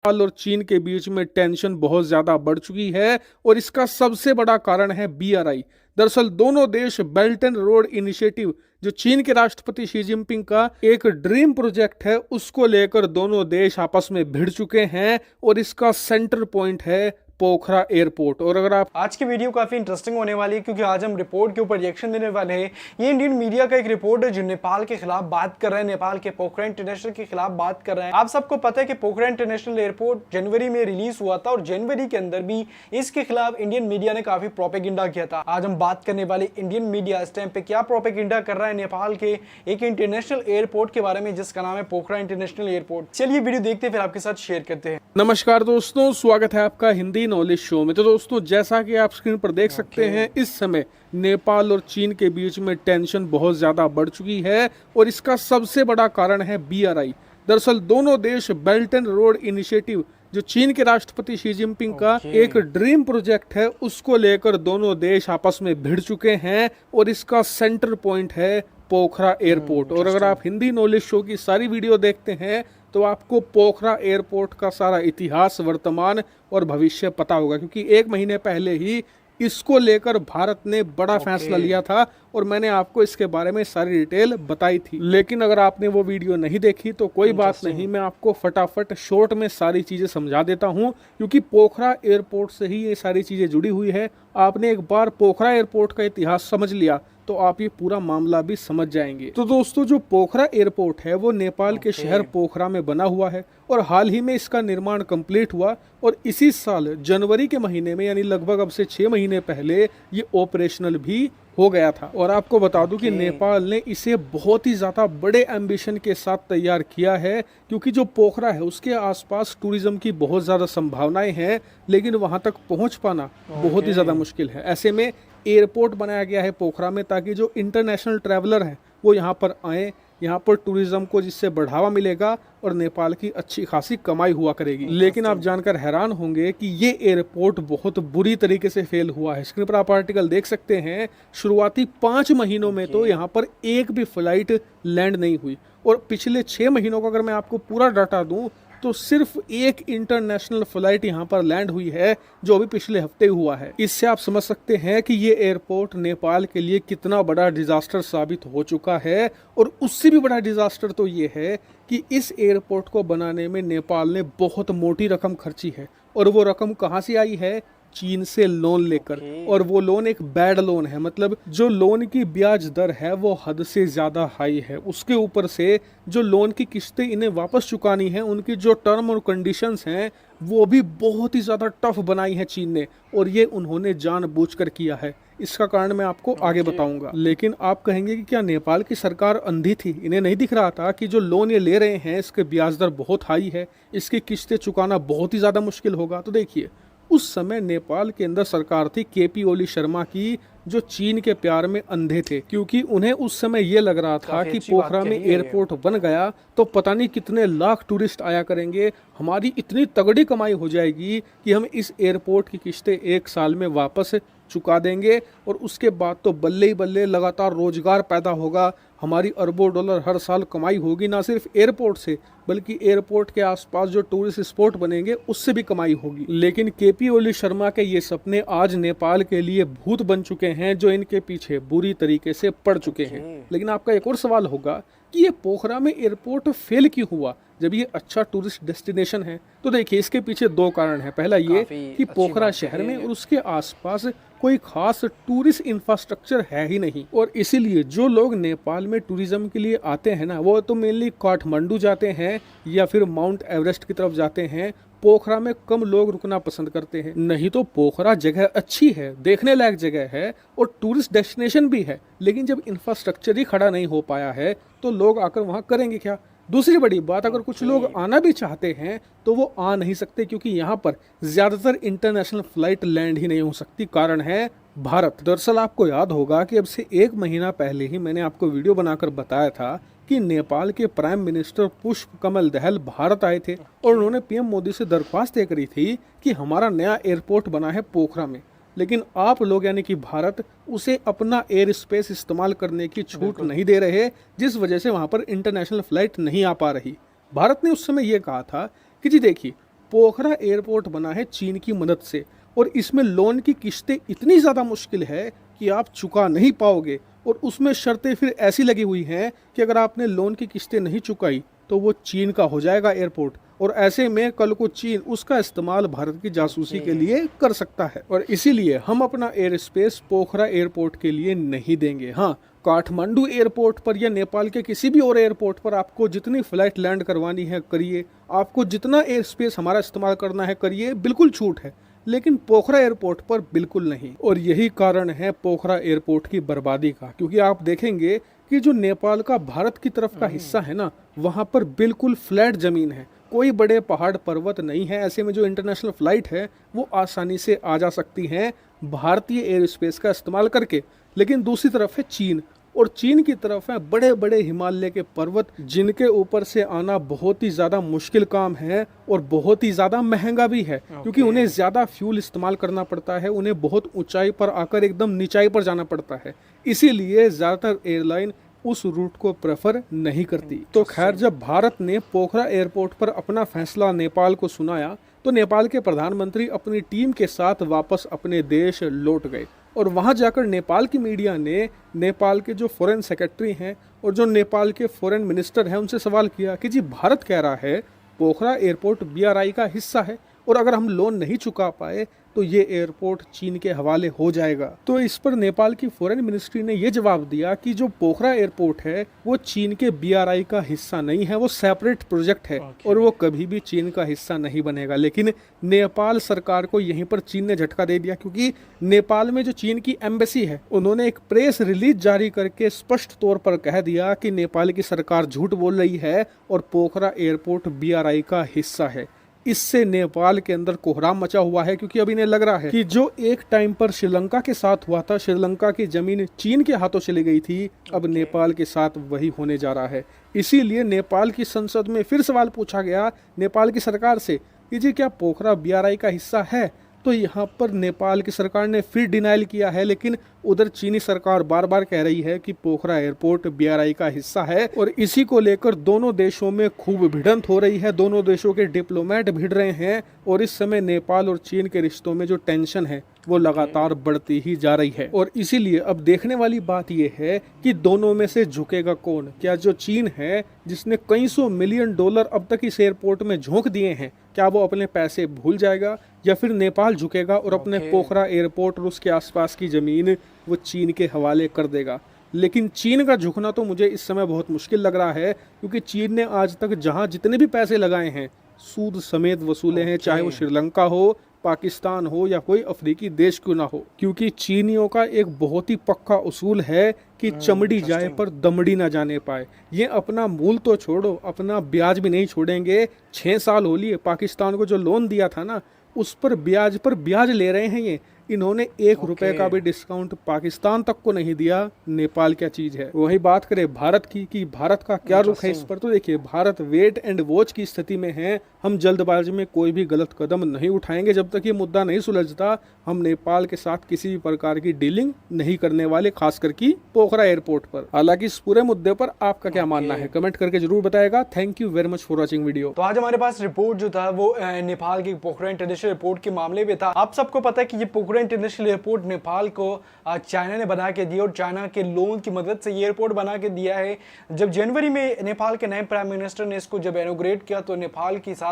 नेपाल और चीन के बीच में टेंशन बहुत ज्यादा बढ़ चुकी है और इसका सबसे बड़ा कारण है BRI। दरअसल दोनों देश बेल्ट एंड रोड इनिशिएटिव जो चीन के राष्ट्रपति शी जिनपिंग का एक ड्रीम प्रोजेक्ट है उसको लेकर दोनों देश आपस में भिड़ चुके हैं और इसका सेंटर पॉइंट है पोखरा एयरपोर्ट। और अगर आप आज की वीडियो काफी इंटरेस्टिंग होने वाली है क्योंकि आज हम रिपोर्ट के ऊपर रिएक्शन देने वाले हैं। ये इंडियन मीडिया का एक रिपोर्ट है जो नेपाल के खिलाफ बात कर रहा है, नेपाल के पोखरा इंटरनेशनल के खिलाफ बात कर रहा है। आप सबको पता है कि पोखरा इंटरनेशनल एयरपोर्ट जनवरी में रिलीज हुआ था और जनवरी के अंदर भी इसके खिलाफ इंडियन मीडिया ने काफी प्रोपेगेंडा किया था। आज हम बात करने वाले इंडियन मीडिया इस टाइम पे क्या प्रोपेगेंडा कर रहा है नेपाल के एक इंटरनेशनल एयरपोर्ट के बारे में जिसका नाम है पोखरा इंटरनेशनल एयरपोर्ट। चलिए वीडियो देखते हैं फिर आपके साथ शेयर करते हैं। नमस्कार दोस्तों, स्वागत है आपका हिंदी नॉलेज शो में। तो दोस्तों, जैसा कि आप स्क्रीन पर देख सकते हैं, इस समय नेपाल और चीन के बीच में टेंशन बहुत ज्यादा बढ़ चुकी है और इसका सबसे बड़ा कारण है BRI। दरअसल दोनों देश बेल्ट एंड रोड इनिशिएटिव जो चीन के राष्ट्रपति शी जिनपिंग का एक ड्रीम प्रोजेक्ट है उसको लेकर दोनों देश आपस में भिड़ चुके हैं और इसका सेंटर पॉइंट है पोखरा एयरपोर्ट। और अगर आप हिंदी नॉलेज शो की सारी वीडियो देखते हैं तो आपको पोखरा एयरपोर्ट का सारा इतिहास, वर्तमान और भविष्य पता होगा, क्योंकि एक महीने पहले ही इसको लेकर भारत ने बड़ा फैसला लिया था और मैंने आपको इसके बारे में सारी डिटेल बताई थी। लेकिन अगर आपने वो वीडियो नहीं देखी तो कोई बात नहीं, मैं आपको फटाफट शॉर्ट में सारी चीजें समझा देता हूँ, क्योंकि पोखरा एयरपोर्ट से ही ये सारी चीजें जुड़ी हुई है। आपने एक बार पोखरा एयरपोर्ट का इतिहास समझ लिया तो आप ये पूरा मामला भी समझ जाएंगे। तो दोस्तों, जो पोखरा एयरपोर्ट है वो नेपाल के शहर पोखरा में बना हुआ है और हाल ही में इसका निर्माण कंप्लीट हुआ और इसी साल जनवरी के महीने में, यानी लगभग अब से 6 महीने पहले, ये ऑपरेशनल भी हो गया था। और आपको बता दूं कि नेपाल ने इसे बहुत ही ज्यादा बड़े एम्बिशन के साथ तैयार किया है, क्योंकि जो पोखरा है उसके आसपास टूरिज्म की बहुत ज्यादा संभावनाएं हैं, लेकिन वहां तक पहुंच पाना बहुत ही ज्यादा मुश्किल है। ऐसे में एयरपोर्ट बनाया गया है पोखरा में ताकि जो इंटरनेशनल ट्रैवलर हैं वो यहाँ पर आए, यहाँ पर टूरिज्म को जिससे बढ़ावा मिलेगा और नेपाल की अच्छी खासी कमाई हुआ करेगी। लेकिन आप जानकर हैरान होंगे कि ये एयरपोर्ट बहुत बुरी तरीके से फेल हुआ है। स्क्रीन पर आप आर्टिकल देख सकते हैं, शुरुआती 5 महीनों में तो यहाँ पर एक भी फ्लाइट लैंड नहीं हुई और पिछले 6 महीनों का अगर मैं आपको पूरा डाटा दूं तो सिर्फ एक इंटरनेशनल फ्लाइट यहाँ पर लैंड हुई है, जो अभी पिछले हफ्ते हुआ है। इससे आप समझ सकते हैं कि ये एयरपोर्ट नेपाल के लिए कितना बड़ा डिजास्टर साबित हो चुका है। और उससे भी बड़ा डिजास्टर तो ये है कि इस एयरपोर्ट को बनाने में नेपाल ने बहुत मोटी रकम खर्ची है और वो रकम कहाँ से आई है? चीन से लोन लेकर। और वो लोन एक बैड लोन है, मतलब जो लोन की ब्याज दर है वो हद से ज्यादा हाई है। उसके ऊपर से जो लोन की किस्तें इन्हें वापस चुकानी है, उनकी जो टर्म और कंडीशंस हैं वो भी बहुत ही ज्यादा टफ बनाई है चीन ने, और ये उन्होंने जानबूझकर किया है। इसका कारण मैं आपको आगे बताऊंगा। लेकिन आप कहेंगे कि क्या नेपाल की सरकार अंधी थी? इन्हें नहीं दिख रहा था कि जो लोन ये ले रहे हैं इसके ब्याज दर बहुत हाई है, इसकी किस्तें चुकाना बहुत ही ज्यादा मुश्किल होगा। तो देखिए, उस समय नेपाल के अंदर सरकार थी KP ओली शर्मा की, जो चीन के प्यार में अंधे थे, क्योंकि उन्हें उस समय ये लग रहा था कि पोखरा में एयरपोर्ट बन गया तो पता नहीं कितने लाख टूरिस्ट आया करेंगे, हमारी इतनी तगड़ी कमाई हो जाएगी कि हम इस एयरपोर्ट की किस्तें 1 साल में वापस चुका देंगे और उसके बाद तो बल्ले ही बल्ले लगातार रोजगार पैदा होगा, हमारी अरबों डॉलर हर साल कमाई होगी, ना सिर्फ एयरपोर्ट से बल्कि एयरपोर्ट के आसपास जो टूरिस्ट स्पॉट बनेंगे उससे भी कमाई होगी। लेकिन KP ओली शर्मा के ये सपने आज नेपाल के लिए भूत बन चुके हैं, जो इनके पीछे बुरी तरीके से पड़ चुके हैं। लेकिन आपका एक और सवाल होगा कि ये पोखरा में एयरपोर्ट फेल क्यों हुआ जब ये अच्छा टूरिस्ट डेस्टिनेशन है? तो देखिए, इसके पीछे 2 कारण हैं। पहला ये कि पोखरा शहर में और उसके आसपास कोई खास टूरिस्ट इंफ्रास्ट्रक्चर है ही नहीं, और इसीलिए जो लोग नेपाल में टूरिज्म के लिए आते हैं ना, वो तो मेनली काठमांडू जाते हैं या फिर माउंट एवरेस्ट की तरफ जाते हैं। पोखरा में कम लोग रुकना पसंद करते हैं। नहीं तो पोखरा जगह अच्छी है, देखने लायक जगह है और टूरिस्ट डेस्टिनेशन भी है, लेकिन जब इंफ्रास्ट्रक्चर ही खड़ा नहीं हो पाया है तो लोग आकर वहाँ करेंगे क्या? दूसरी बड़ी बात, अगर कुछ लोग आना भी चाहते हैं तो वो आ नहीं सकते, क्योंकि यहाँ पर ज्यादातर इंटरनेशनल फ्लाइट लैंड ही नहीं हो सकती। कारण है भारत। दरअसल आपको याद होगा कि अब से 1 महीना पहले ही मैंने आपको वीडियो बनाकर बताया था कि नेपाल के प्राइम मिनिस्टर पुष्प कमल दहल भारत आए थे और उन्होंने PM मोदी से दरख्वास्त तय करी थी कि हमारा नया एयरपोर्ट बना है पोखरा में, लेकिन आप लोग यानी कि भारत उसे अपना एयर स्पेस इस्तेमाल करने की छूट नहीं दे रहे, जिस वजह से वहां पर इंटरनेशनल फ्लाइट नहीं आ पा रही। भारत ने उस समय ये कहा था कि जी देखिए, पोखरा एयरपोर्ट बना है चीन की मदद से और इसमें लोन की किस्तें इतनी ज़्यादा मुश्किल है कि आप चुका नहीं पाओगे और उसमें शर्तें फिर ऐसी लगी हुई हैं कि अगर आपने लोन की किस्तें नहीं चुकाई तो वो चीन का हो जाएगा एयरपोर्ट और ऐसे में कल को चीन उसका इस्तेमाल भारत की जासूसी के लिए कर सकता है और इसीलिए हम अपना एयर स्पेस पोखरा एयरपोर्ट के लिए नहीं देंगे। हाँ, काठमांडू एयरपोर्ट पर या नेपाल के किसी भी और एयरपोर्ट पर आपको जितनी फ्लाइट लैंड करवानी है करिए, आपको जितना एयर स्पेस हमारा इस्तेमाल करना है करिए, बिल्कुल छूट है, लेकिन पोखरा एयरपोर्ट पर बिल्कुल नहीं। और यही कारण है पोखरा एयरपोर्ट की बर्बादी का, क्योंकि आप देखेंगे कि जो नेपाल का भारत की तरफ का हिस्सा है ना, वहाँ पर बिल्कुल फ्लैट जमीन है, कोई बड़े पहाड़ पर्वत नहीं है। ऐसे में जो इंटरनेशनल फ्लाइट है वो आसानी से आ जा सकती हैं भारतीय एयर स्पेस का इस्तेमाल करके। लेकिन दूसरी तरफ है चीन, और चीन की तरफ है बड़े बड़े हिमालय के पर्वत, जिनके ऊपर से आना बहुत ही ज़्यादा मुश्किल काम है और बहुत ही ज़्यादा महंगा भी है, क्योंकि उन्हें ज़्यादा फ्यूल इस्तेमाल करना पड़ता है, उन्हें बहुत ऊंचाई पर आकर एकदम निचाई पर जाना पड़ता है। इसीलिए ज़्यादातर एयरलाइन उस रूट को प्रेफर नहीं करती। तो खैर, जब भारत ने पोखरा एयरपोर्ट पर अपना फैसला नेपाल को सुनाया तो नेपाल के प्रधानमंत्री अपनी टीम के साथ वापस अपने देश लौट गए और वहां जाकर नेपाल की मीडिया ने नेपाल के जो फॉरेन सेक्रेटरी हैं और जो नेपाल के फॉरेन मिनिस्टर हैं उनसे सवाल किया कि जी, भारत कह रहा है पोखरा एयरपोर्ट BRI का हिस्सा है और अगर हम लोन नहीं चुका पाए तो ये एयरपोर्ट चीन के हवाले हो जाएगा। तो इस पर नेपाल की फॉरेन मिनिस्ट्री ने ये जवाब दिया कि जो पोखरा एयरपोर्ट है वो चीन के BRI का हिस्सा नहीं है, वो सेपरेट प्रोजेक्ट है और वो कभी भी चीन का हिस्सा नहीं बनेगा। लेकिन नेपाल सरकार को यहीं पर चीन ने झटका दे दिया, क्योंकि नेपाल में जो चीन की एम्बेसी है उन्होंने एक प्रेस रिलीज जारी करके स्पष्ट तौर पर कह दिया कि नेपाल की सरकार झूठ बोल रही है और पोखरा एयरपोर्ट BRI का हिस्सा है। इससे नेपाल के अंदर कोहराम मचा हुआ है, क्योंकि अभी इन्हें लग रहा है कि जो एक टाइम पर श्रीलंका के साथ हुआ था, श्रीलंका की जमीन चीन के हाथों चली गई थी, अब नेपाल के साथ वही होने जा रहा है। इसीलिए नेपाल की संसद में फिर सवाल पूछा गया नेपाल की सरकार से कि जी, क्या पोखरा BRI का हिस्सा है? तो यहाँ पर नेपाल की सरकार ने फिर डिनाइल किया है, लेकिन उधर चीनी सरकार बार बार कह रही है कि पोखरा एयरपोर्ट BRI का हिस्सा है और इसी को लेकर दोनों देशों में खूब भिड़ंत हो रही है, दोनों देशों के डिप्लोमेट भिड़ रहे हैं और इस समय नेपाल और चीन के रिश्तों में जो टेंशन है वो लगातार बढ़ती ही जा रही है। और इसीलिए अब देखने वाली बात यह है कि दोनों में से झुकेगा कौन। क्या जो चीन है जिसने कई $100 मिलियन अब तक इस एयरपोर्ट में झोंक दिए हैं, क्या वो अपने पैसे भूल जाएगा, या फिर नेपाल झुकेगा और अपने पोखरा एयरपोर्ट और उसके आसपास की जमीन वो चीन के हवाले कर देगा। लेकिन चीन का झुकना तो मुझे इस समय बहुत मुश्किल लग रहा है, क्योंकि चीन ने आज तक जहां जितने भी पैसे लगाए हैं सूद समेत वसूले हैं, चाहे वो श्रीलंका हो, पाकिस्तान हो या कोई अफ्रीकी देश क्यों ना हो, क्योंकि चीनियों का एक बहुत ही पक्का उसूल है कि चमड़ी जाए पर दमड़ी ना जाने पाए। ये अपना मूल तो छोड़ो, अपना ब्याज भी नहीं छोड़ेंगे। 6 साल हो लिए पाकिस्तान को जो लोन दिया था ना, उस पर ब्याज ले रहे हैं ये। इन्होंने 1 रुपए का भी डिस्काउंट पाकिस्तान तक को नहीं दिया। नेपाल क्या चीज है। वही बात करें भारत की कि भारत का क्या रुख है इस पर, तो देखिए, भारत वेट एंड वॉच की स्थिति में है। हम जल्दबाजी में कोई भी गलत कदम नहीं उठाएंगे। जब तक ये मुद्दा नहीं सुलझता हम नेपाल के साथ किसी भी प्रकार की डीलिंग नहीं करने वाले, खासकर की पोखरा एयरपोर्ट पर। हालांकि इस पूरे मुद्दे पर आपका क्या मानना है कमेंट करके जरूर बताएगा। Thank you very much for watching video. तो आज हमारे पास रिपोर्ट जो था वो नेपाल की पोखरा इंटरनेशनल एयरपोर्ट के मामले में था। आप सबको पता है कि ये पोखरा इंटरनेशनल एयरपोर्ट नेपाल को चाइना ने बना के दिया और चाइना के लोन की मदद से ये एयरपोर्ट बना के दिया है। जब जनवरी में नेपाल के नए प्राइम मिनिस्टर ने इसको जब इनॉग्रेट किया तो नेपाल के साथ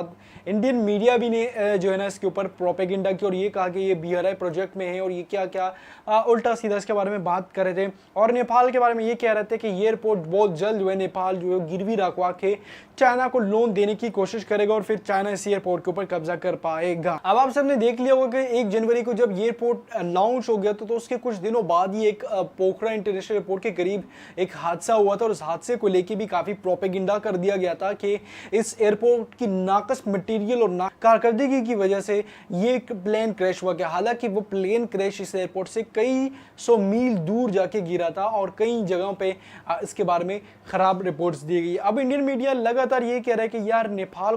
इंडियन मीडिया भी ने जो है ना इसके ऊपर प्रोपेगेंडा की और ये कहा कि ये BRI प्रोजेक्ट में है और ये क्या क्या उल्टा सीधा इसके बारे में बात कर रहे थे। और नेपाल के बारे में ये कह रहे थे कि ये एयरपोर्ट बहुत जल्द जो है नेपाल जो है गिरवी रखवा के चाइना को लोन देने की कोशिश करेगा और फिर चाइना इस एयरपोर्ट के ऊपर कब्जा कर पाएगा। अब आप सबने देख लिया होगा कि 1 जनवरी को जब ये एयरपोर्ट लॉन्च हो गया तो उसके कुछ दिनों बाद ही एक पोखरा इंटरनेशनल एयरपोर्ट के करीब एक हादसा हुआ था और उस हादसे को लेके भी काफी प्रोपेगेंडा कर दिया गया था कि इस एयरपोर्ट की नाकस मटेरियल और कारकर्दगी की वजह से ये एक प्लेन क्रैश हुआ गया। हालांकि वो प्लेन क्रैश इस एयरपोर्ट से कई 100 मील दूर जाके गिरा था और कई जगहों पे इसके बारे में खराब रिपोर्ट्स दी गई। अब इंडियन मीडिया लगातार ये कह रहा है कि यार नेपाल को